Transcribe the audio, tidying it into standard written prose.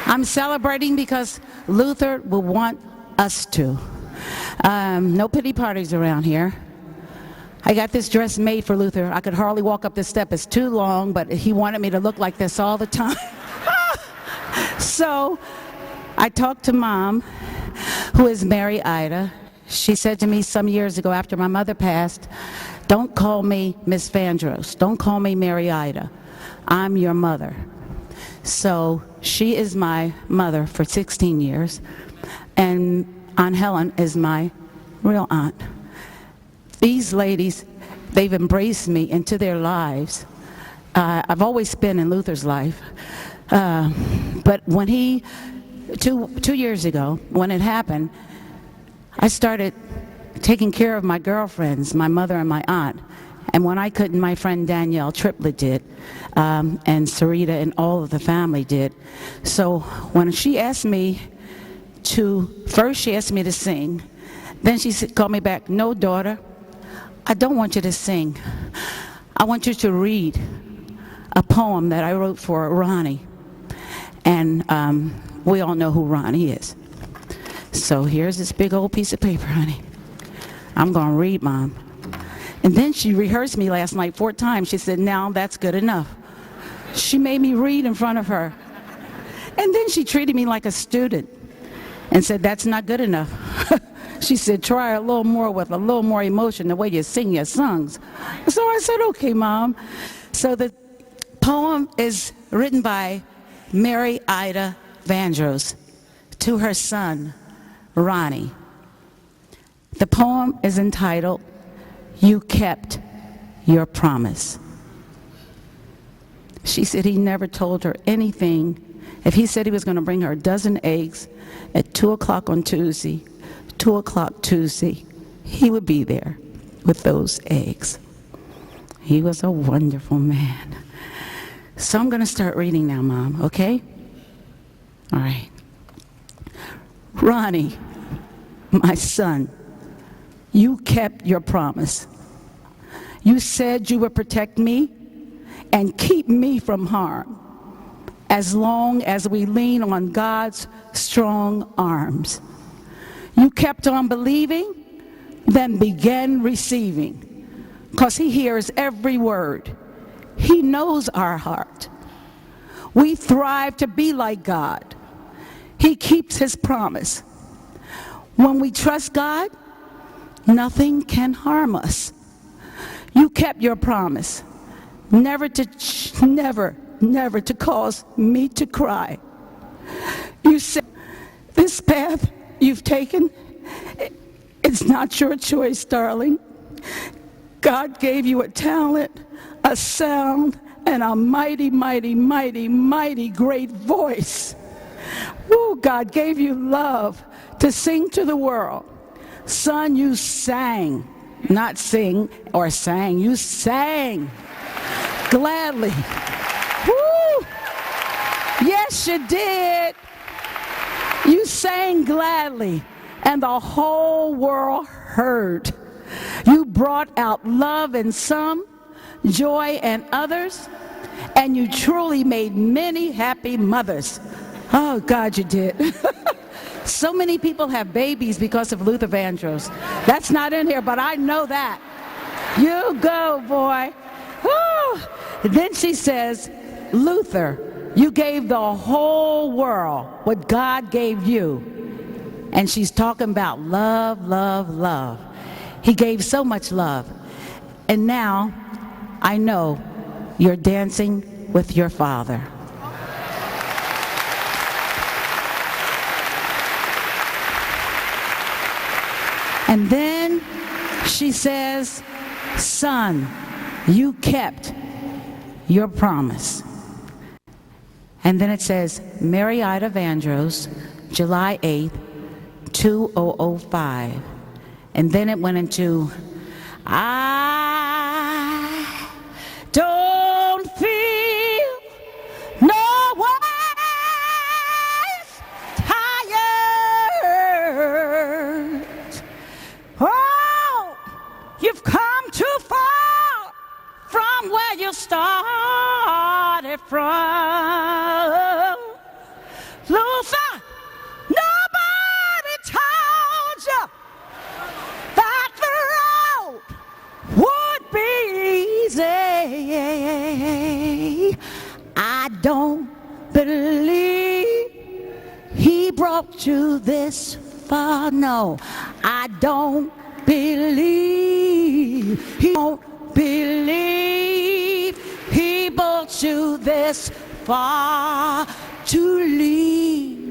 I'm celebrating because Luther will want us to. No pity parties around here. I got this dress made for Luther. I could hardly walk up this step. It's too long, but he wanted me to look like this all the time. So I talked to Mom, who is Mary Ida. She said to me some years ago after my mother passed, "Don't call me Miss Vandross. Don't call me Mary Ida. I'm your mother." So she is my mother for 16 years, and Aunt Helen is my real aunt. These ladies, they've embraced me into their lives. I've always been in Luther's life, but when two years ago, when it happened, I started taking care of my girlfriends, my mother and my aunt. And when I couldn't, my friend Danielle Triplett did, and Sarita and all of the family did. So when she asked me first she asked me to sing, then she called me back, "No, daughter, I don't want you to sing. I want you to read a poem that I wrote for Ronnie." And we all know who Ronnie is. So here's this big old piece of paper, honey. I'm going to read, Mom. And then she rehearsed me last night 4 times. She said, "Now that's good enough." She made me read in front of her. And then she treated me like a student and said, "That's not good enough." She said, "Try a little more with a little more emotion the way you sing your songs." So I said, "Okay, Mom." So the poem is written by Mary Ida Vandross to her son, Ronnie. The poem is entitled, "You Kept Your Promise." She said he never told her anything. If he said he was going to bring her a dozen eggs at 2 o'clock on Tuesday, 2 o'clock Tuesday, he would be there with those eggs. He was a wonderful man. So I'm going to start reading now, Mom, okay? All right. Ronnie, my son, you kept your promise. You said you would protect me and keep me from harm as long as we lean on God's strong arms. You kept on believing, then began receiving, because he hears every word. He knows our heart. We thrive to be like God. He keeps his promise. When we trust God, nothing can harm us. You kept your promise, never to cause me to cry. You said, this path you've taken, it's not your choice, darling. God gave you a talent, a sound, and a mighty, mighty, mighty, mighty great voice. Woo, God gave you love to sing to the world. Son, you sang, not sing or sang, you sang gladly. Woo! Yes, you did. You sang gladly, and the whole world heard. You brought out love in some, joy in others, and you truly made many happy mothers. Oh, God, you did. So many people have babies because of Luther Vandross. That's not in here, but I know that. You go, boy. Oh. Then she says, Luther, you gave the whole world what God gave you. And she's talking about love, love, love. He gave so much love. And now I know you're dancing with your father. And then she says, son, you kept your promise. And then it says, Mary Ida Vandross, July 8th, 2005. And then it went into, I don't feel no way tired. Oh, you've come too far from where you started from. Lord, He brought you this far. No, I don't believe. He don't believe. He brought you this far to leave.